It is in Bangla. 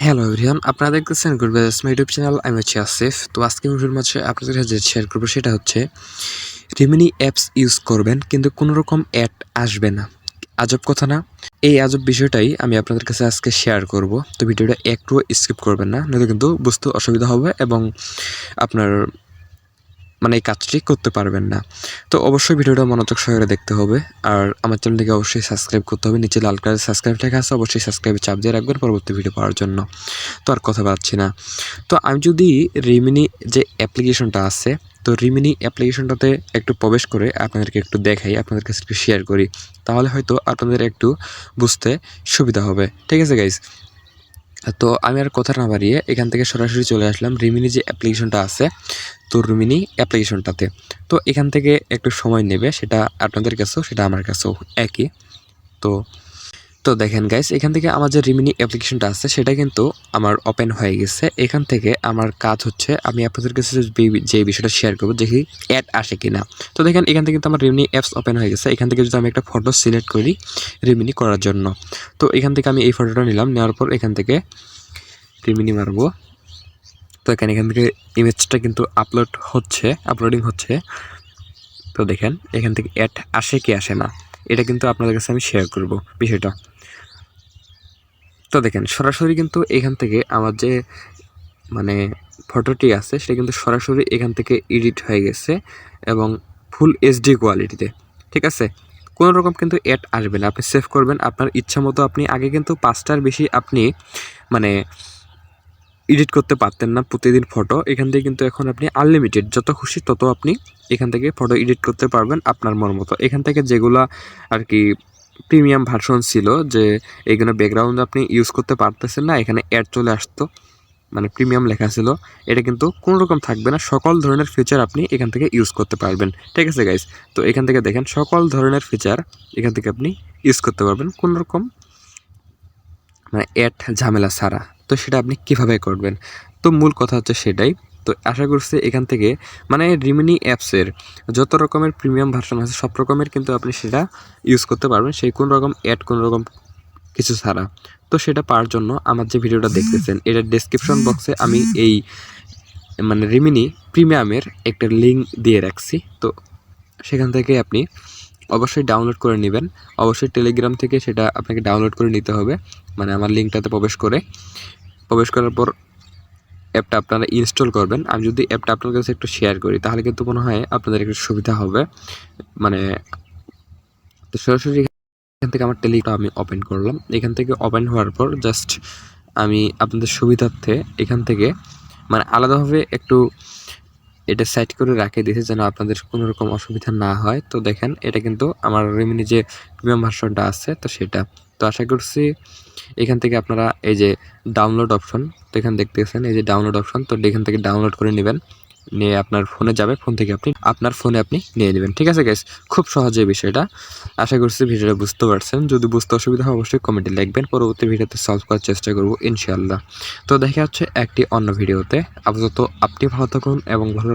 হ্যালো এভরিওয়ান, আপনারা দেখতেছেন good bye my YouTube channel. আমি হচ্ছে আসিফ। তো আজকে ভিডিওর মাঝে আপনাদের সাথে যে শেয়ার করবো সেটা হচ্ছে রিমিনি অ্যাপস ইউজ করবেন কিন্তু কোনো রকম অ্যাড আসবে না। আজব কথা না? এই আজব বিষয়টাই আমি আপনাদের কাছে আজকে শেয়ার করব। তো ভিডিওটা একটু স্কিপ করবেন না, নয়তো কিন্তু বুঝতে অসুবিধা হবে এবং আপনার এই কাজটি করতে পারবেন না। তো অবশ্যই ভিডিওটা মনোযোগ সহকারে দেখতে হবে। আর আমার চ্যানেলটিকে অবশ্যই সাবস্ক্রাইব করতে হবে। নিচে লাল কালারের সাবস্ক্রাইব লেখা আছে, অবশ্যই সাবস্ক্রাইবে চাপ দিয়ে রাখবেন পরবর্তী ভিডিও পাওয়ার জন্য। তো আর কথা বাড়াচ্ছি না। তো আমি যদি রিমিনি যে অ্যাপ্লিকেশনটা আছে, তো রিমিনি অ্যাপ্লিকেশনটাতে একটু প্রবেশ করে আপনাদেরকে একটু দেখাই, আপনাদের কাছে একটু শেয়ার করি, তাহলে হয়তো আপনাদের একটু বুঝতে সুবিধা হবে। ঠিক আছে গাইজ? তো আমি আর কথা না বাড়িয়ে এখান থেকে সরাসরি চলে আসলাম রিমিনি যে অ্যাপ্লিকেশনটা আছে, তো রিমিনি অ্যাপ্লিকেশনটাতে। তো এখান থেকে একটু সময় নেবে, সেটা আপনাদের কাছেও সেটা আমার কাছেও একই। তো তো দেখেন গাইস, এখান থেকে আমার যে রিমিনি অ্যাপ্লিকেশনটা আছে সেটা কিন্তু আমার ওপেন হয়ে গেছে। এখান থেকে আমার কাজ হচ্ছে আমি আপনাদের কাছে যে বিষয়টা শেয়ার করবো, দেখি অ্যাড আসে কিনা। তো দেখেন এখান থেকে কিন্তু আমার রিমিনি অ্যাপস ওপেন হয়ে গেছে। এখান থেকে যদি আমি একটা ফটো সিলেক্ট করি রিমিনি করার জন্য, তো এখান থেকে আমি এই ফটোটা নিলাম, নেওয়ার পর এখান থেকে রিমিনি মারবো। তো এখান থেকে ইমেজটা কিন্তু আপলোডিং হচ্ছে। তো দেখেন এখান থেকে অ্যাড আসে কি আসে না, এটা কিন্তু আপনাদের কাছে আমি শেয়ার করব বিষয়টা। তো দেখেন সরাসরি কিন্তু এখান থেকে আমার যে ফটোটি আছে সেটা কিন্তু সরাসরি এখান থেকে এডিট হয়ে গেছে এবং ফুল এইচডি কোয়ালিটিতে। ঠিক আছে, কোনো রকম কিন্তু অ্যাড আসবে না। আপনি সেভ করবেন আপনার ইচ্ছা মতো। আপনি আগে কিন্তু 5টার বেশি আপনি মানে এডিট করতে পারতেন না প্রতিদিন ফটো। এখান থেকে কিন্তু এখন আপনি আনলিমিটেড যত খুশি তত আপনি এখান থেকে ফটো এডিট করতে পারবেন আপনার মন মতো। এখান থেকে যেগুলা আর কি প্রিমিয়াম ভার্সন ছিল, যে এইগুলো ব্যাকগ্রাউন্ড আপনি ইউজ করতে পারতেছেন না, এখানে অ্যাড চলে আসতো, প্রিমিয়াম লেখা ছিল, এটা কিন্তু কোনো রকম থাকবে না। সকল ধরনের ফিচার আপনি এখান থেকে ইউজ করতে পারবেন। ঠিক আছে গাইজ? তো এখান থেকে দেখেন সকল ধরনের ফিচার এখান থেকে আপনি ইউজ করতে পারবেন কোনো রকম অ্যাড ঝামেলা ছাড়া। তো সেটা আপনি কিভাবে করবেন, তো মূল কথা হচ্ছে সেটাই। তো আশা করছি এখান থেকে রিমিনি অ্যাপসের যত রকমের প্রিমিয়াম ভার্সন আছে সব রকমের কিন্তু আপনি সেটা ইউজ করতে পারবেন, সেই কোনো রকম অ্যাড কোনো রকম কিছু ছাড়া। তো সেটা পাওয়ার জন্য আমার যে ভিডিওটা দেখতেছেন এটার ডেসক্রিপশন বক্সে আমি এই রিমিনি প্রিমিয়ামের একটা লিঙ্ক দিয়ে রাখছি। তো সেখান থেকে আপনি অবশ্যই ডাউনলোড করে নেবেন। অবশ্যই টেলিগ্রাম থেকে সেটা আপনাকে ডাউনলোড করে নিতে হবে, আমার লিঙ্কটাতে প্রবেশ করার পর অ্যাপটা আপনারা ইনস্টল করবেন। আমি যদি অ্যাপটা আপনার কাছে একটু শেয়ার করি তাহলে কিন্তু মনে হয় আপনাদের একটু সুবিধা হবে। তো সরাসরি এখান থেকে আমার টেলিগ্রাম আমি ওপেন করলাম। এখান থেকে ওপেন হওয়ার পর জাস্ট আমি আপনাদের সুবিধার্থে এখান থেকে আলাদাভাবে একটু এটা সাইড করে রাখে দিয়েছে যেন আপনাদের কোনো রকম অসুবিধা না হয়। তো দেখেন এটা কিন্তু আমার রিমিনি যে প্রিমিয়াম ভার্সনটা আছে তো সেটা। তো আশা করছি এখান থেকে আপনারা এই যে ডাউনলোড অপশন, তো এখানে দেখতেছেন এই যে ডাউনলোড অপশন, তো এখান থেকে ডাউনলোড করে নেবেন, নিয়ে আপনার ফোনে যাবে, ফোন থেকে আপনার ফোনে আপনি নিয়ে নেবেন। ঠিক আছে গাইস? খুব সহজে বিষয়টা। আশা করছি ভিডিওটা বুঝতে পারছেন। যদি বুঝতে অসুবিধা হয় অবশ্যই কমেন্টে লিখবেন, পরবর্তী ভিডিওতে সলভ করার চেষ্টা করব ইনশাআল্লাহ। তো দেখা হচ্ছে একটি অন্য ভিডিওতে। আপাতত আপনি ভালো থাকুন এবং ভালো